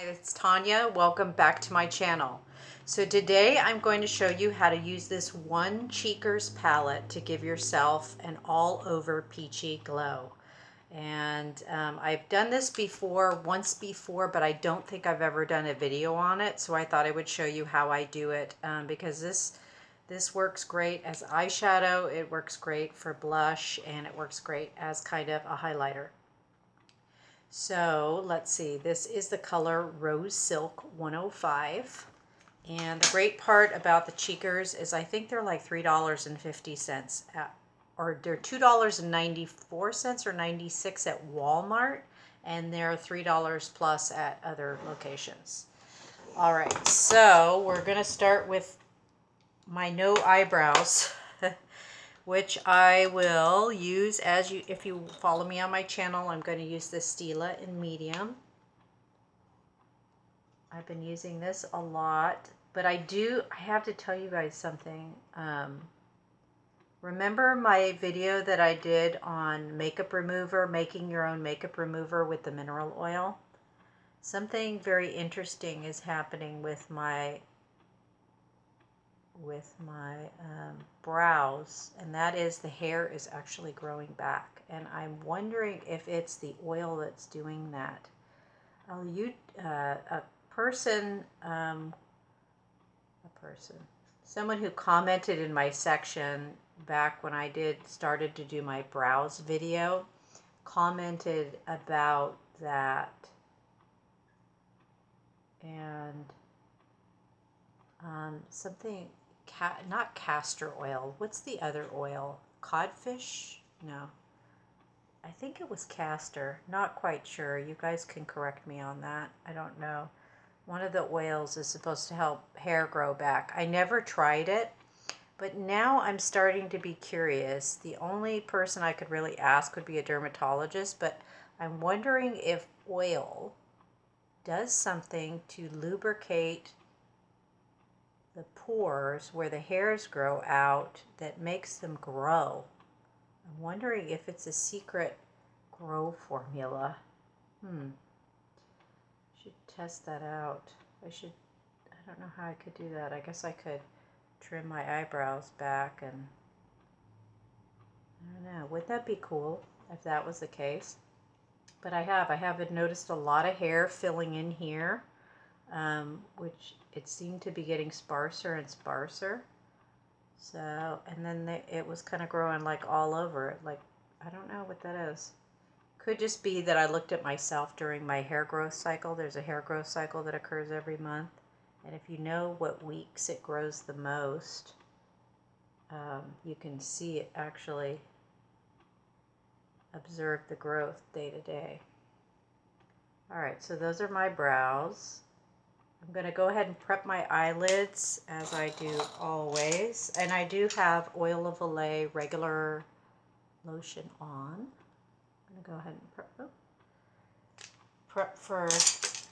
It's Tanya. Welcome back to my channel. So today I'm going to show you how to use this one Cheekers palette to give yourself an all over peachy glow. And I've done this once before, but I don't think I've ever done a video on it. So I thought I would show you how I do it because this works great as eyeshadow, it works great for blush, and it works great as kind of a highlighter. So let's see, this is the color Rose Silk 105. And the great part about the Cheekers is I think they're like $3.50 or they're $2.94 or 96 at Walmart, and they're $3 plus at other locations. All right, so we're gonna start with my no eyebrows. Which I will use if you follow me on my channel, I'm going to use the Stila in medium. I've been using this a lot, but I have to tell you guys something. Remember my video that I did on makeup remover, making your own makeup remover with the mineral oil? Something very interesting is happening with my brows, and that is the hair is actually growing back, and I'm wondering if it's the oil that's doing that. Someone who commented in my section back when I started to do my brows video commented about that, and something, not castor oil. What's the other oil? Codfish? No. I think it was castor. Not quite sure. You guys can correct me on that. I don't know. One of the oils is supposed to help hair grow back. I never tried it, but now I'm starting to be curious. The only person I could really ask would be a dermatologist, but I'm wondering if oil does something to lubricate the pores where the hairs grow out that makes them grow. I'm wondering if it's a secret grow formula. Should test that out. I don't know how I could do that. I guess I could trim my eyebrows back, and I don't know. Would that be cool if that was the case? But I haven't noticed a lot of hair filling in here, which it seemed to be getting sparser and sparser. So, and then it was kind of growing like all over it. Like, I don't know what that is. Could just be that I looked at myself during my hair growth cycle. There's a hair growth cycle that occurs every month. And if you know what weeks it grows the most, you can see it actually observe the growth day to day. All right, so those are my brows. I'm going to go ahead and prep my eyelids as I do always. And I do have Oil of Olay regular lotion on. I'm going to go ahead and prep first.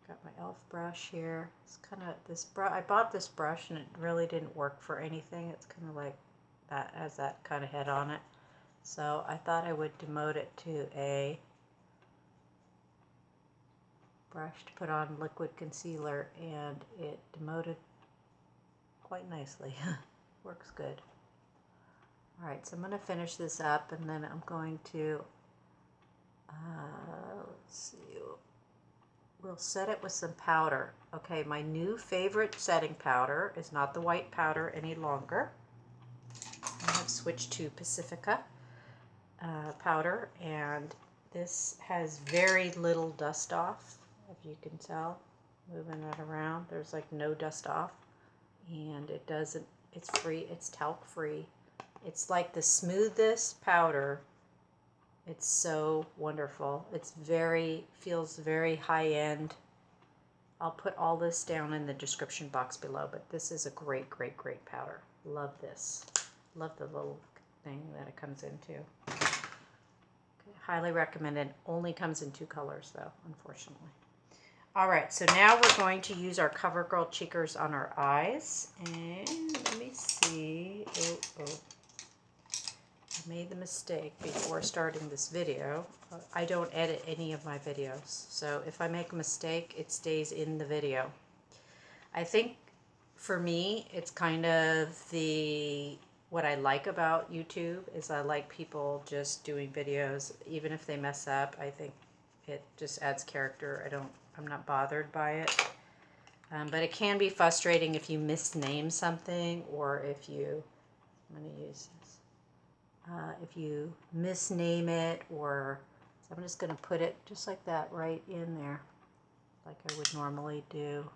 Got my e.l.f. brush here. It's kind of this brush. I bought this brush and it really didn't work for anything. It's kind of like that, has that kind of head on it. So I thought I would demote it to a brush to put on liquid concealer, and it demoted quite nicely. Works good. Alright, so I'm going to finish this up, and then I'm going to let's see, we'll set it with some powder. Okay, my new favorite setting powder is not the white powder any longer. I have switched to Pacifica powder, and this has very little dust off. If you can tell, moving that around, there's like no dust off, and it's free, it's talc free. It's like the smoothest powder. It's so wonderful. Feels very high end. I'll put all this down in the description box below, but this is a great, great, great powder. Love this. Love the little thing that it comes into. Okay, highly recommended. Only comes in 2 colors though, unfortunately. All right, so now we're going to use our Covergirl Cheekers on our eyes. And let me see. I made the mistake before starting this video. I don't edit any of my videos, so if I make a mistake, it stays in the video. I think for me, it's kind of what I like about YouTube is I like people just doing videos, even if they mess up. I think it just adds character. I'm not bothered by it. But it can be frustrating if you misname something, or if you, I'm going to use this, if you misname it, or, so I'm just going to put it just like that right in there, like I would normally do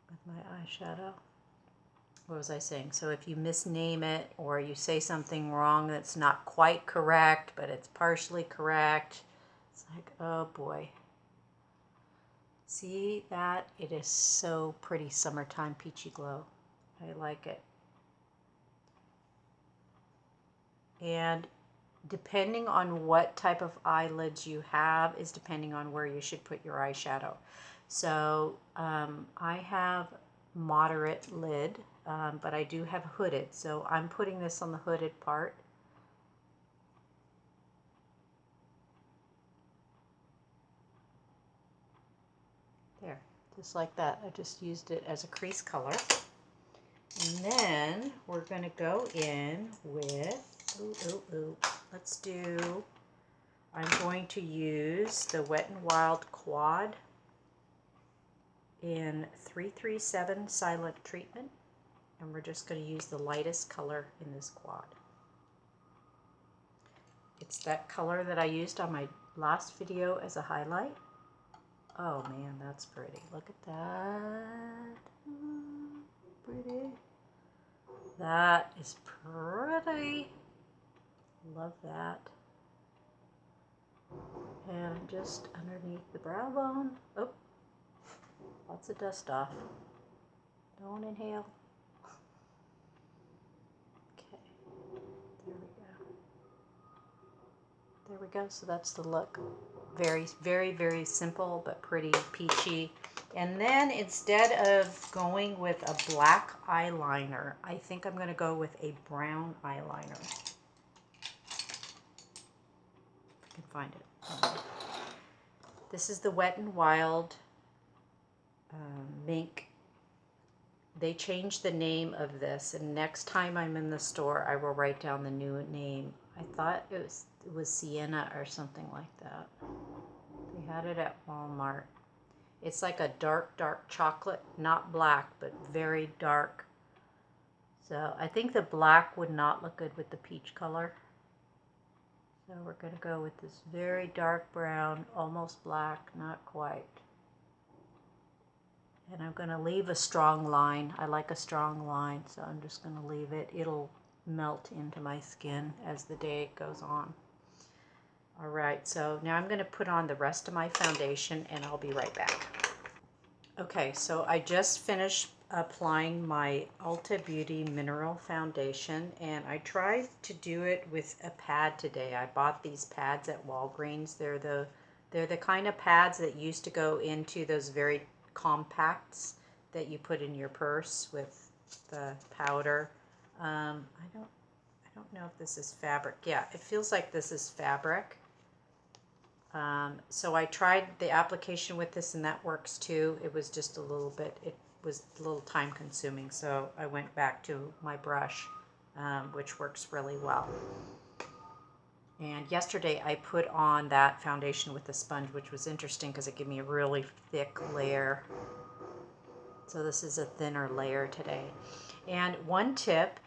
with my eyeshadow. What was I saying? So if you misname it, or you say something wrong that's not quite correct, but it's partially correct, it's like, oh boy. See that? It is so pretty, summertime peachy glow. I like it. And depending on what type of eyelids you have is depending on where you should put your eyeshadow. So I have moderate lid, but I do have hooded. So I'm putting this on the hooded part. There, just like that. I just used it as a crease color. And then we're going to go in with, I'm going to use the Wet n Wild Quad in 337 Silent Treatment. And we're just going to use the lightest color in this quad. It's that color that I used on my last video as a highlight. Oh man, that's pretty. Look at that. Pretty. That is pretty. Love that. And just underneath the brow bone. Oh, lots of dust off. Don't inhale. Okay, there we go. There we go. So that's the look. Very, very, very simple, but pretty peachy. And then instead of going with a black eyeliner, I think I'm going to go with a brown eyeliner. If I can find it. This is the Wet n Wild Mink. They changed the name of this, and next time I'm in the store, I will write down the new name. I thought it was Sienna or something like that. They had it at Walmart. It's like a dark, dark chocolate, not black, but very dark. So I think the black would not look good with the peach color. So we're going to go with this very dark brown, almost black, not quite. And I'm going to leave a strong line. I like a strong line, so I'm just going to leave it. It'll melt into my skin as the day goes on. All right, so now I'm going to put on the rest of my foundation, and I'll be right back. Okay, so I just finished applying my Ulta Beauty Mineral Foundation, and I tried to do it with a pad today. I bought these pads at Walgreens. They're the kind of pads that used to go into those very compacts that you put in your purse with the powder. I don't know if this is fabric. Yeah, it feels like this is fabric. So I tried the application with this, and that works too. It was just a little bit, it was a little time consuming, so I went back to my brush, which works really well. And yesterday I put on that foundation with the sponge, which was interesting because it gave me a really thick layer. So this is a thinner layer today. And one tip,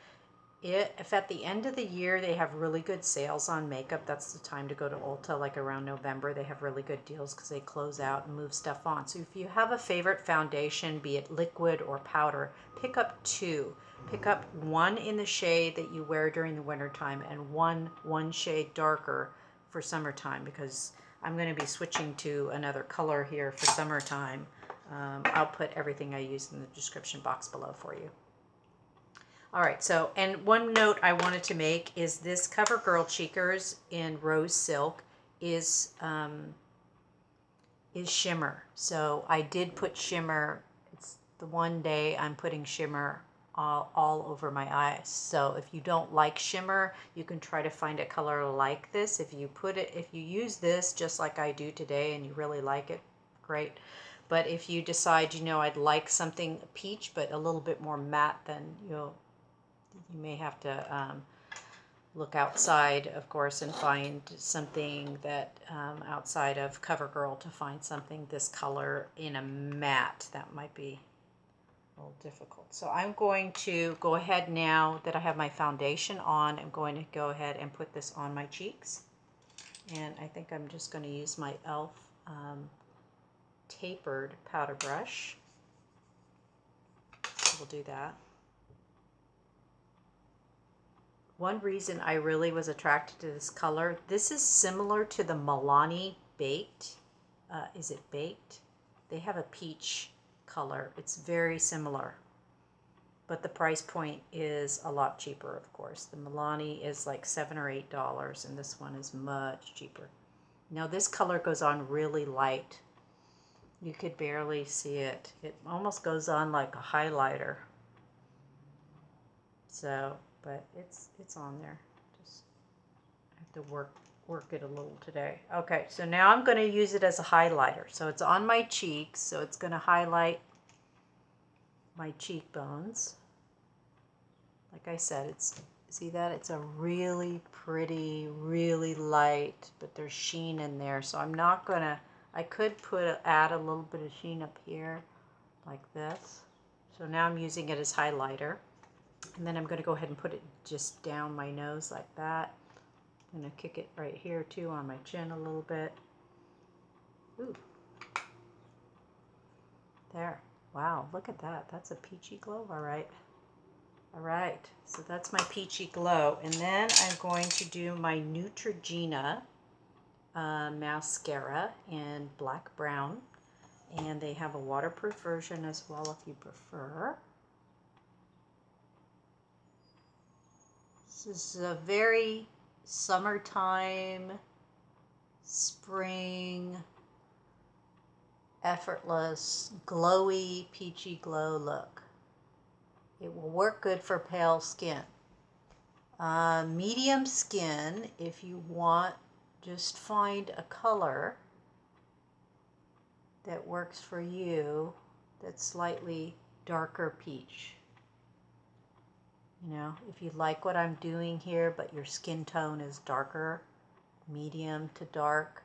if at the end of the year they have really good sales on makeup, that's the time to go to Ulta, like around November. They have really good deals because they close out and move stuff on. So if you have a favorite foundation, be it liquid or powder, pick up two. Pick up one in the shade that you wear during the winter time, and one shade darker for summertime, because I'm going to be switching to another color here for summertime. I'll put everything I use in the description box below for you. All right, so, and one note I wanted to make is this Covergirl Cheekers in Rose Silk is shimmer. So I did put shimmer. It's the one day I'm putting shimmer all over my eyes. So if you don't like shimmer, you can try to find a color like this. If you use this just like I do today and you really like it, great. But if you decide, you know, I'd like something peach but a little bit more matte, then you may have to look outside, of course, and find something that outside of CoverGirl to find something this color in a matte. That might be a little difficult. So I'm going to go ahead now that I have my foundation on. I'm going to go ahead and put this on my cheeks. And I think I'm just going to use my e.l.f. Tapered powder brush. So we'll do that. One reason I really was attracted to this color, this is similar to the Milani Baked. Is it Baked? They have a peach color. It's very similar. But the price point is a lot cheaper, of course. The Milani is like $7 or $8, and this one is much cheaper. Now this color goes on really light. You could barely see it. It almost goes on like a highlighter. So, but it's on there. Just have to work it a little today. Okay, so now I'm going to use it as a highlighter. So it's on my cheeks, so it's going to highlight my cheekbones. Like I said, see that? It's a really pretty, really light, but there's sheen in there. So I'm not going to, I could add a little bit of sheen up here like this. So now I'm using it as highlighter. And then I'm going to go ahead and put it just down my nose like that. I'm going to kick it right here too on my chin a little bit. Ooh. There. Wow, look at that. That's a peachy glow. All right. All right. So that's my peachy glow. And then I'm going to do my Neutrogena mascara in black brown. And they have a waterproof version as well if you prefer. This is a very summertime, spring, effortless, glowy, peachy glow look. It will work good for pale skin. Medium skin, if you want, just find a color that works for you that's slightly darker peach. You know, if you like what I'm doing here, but your skin tone is darker, medium to dark,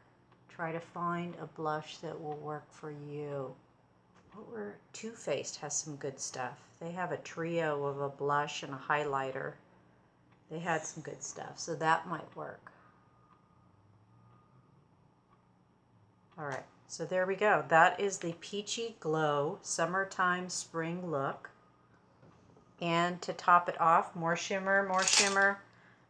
try to find a blush that will work for you. Too Faced has some good stuff. They have a trio of a blush and a highlighter. They had some good stuff, so that might work. All right, so there we go. That is the Peachy Glow Summertime Spring look. And to top it off, more shimmer,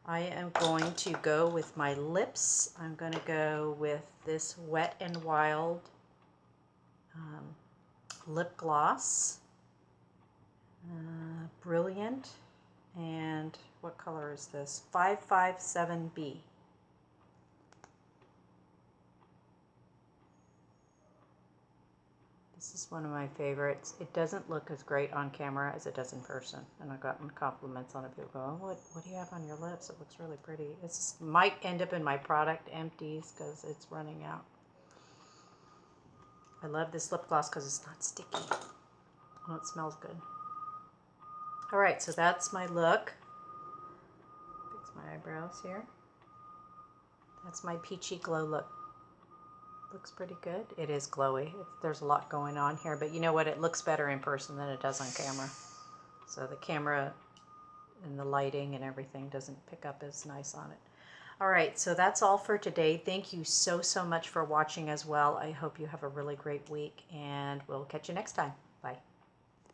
I am going to go with my lips. I'm going to go with this Wet n Wild lip gloss. Brilliant. And what color is this? 557B. This is one of my favorites. It doesn't look as great on camera as it does in person. And I've gotten compliments on it. People go, oh, what do you have on your lips? It looks really pretty. It might end up in my product empties because it's running out. I love this lip gloss because it's not sticky. Oh, it smells good. All right, so that's my look. Fix my eyebrows here. That's my Peachy Glow look. Looks pretty good. It is glowy. There's a lot going on here, but you know what? It looks better in person than it does on camera. So the camera and the lighting and everything doesn't pick up as nice on it. All right, so that's all for today. Thank you so much for watching as well. I hope you have a really great week, and we'll catch you next time.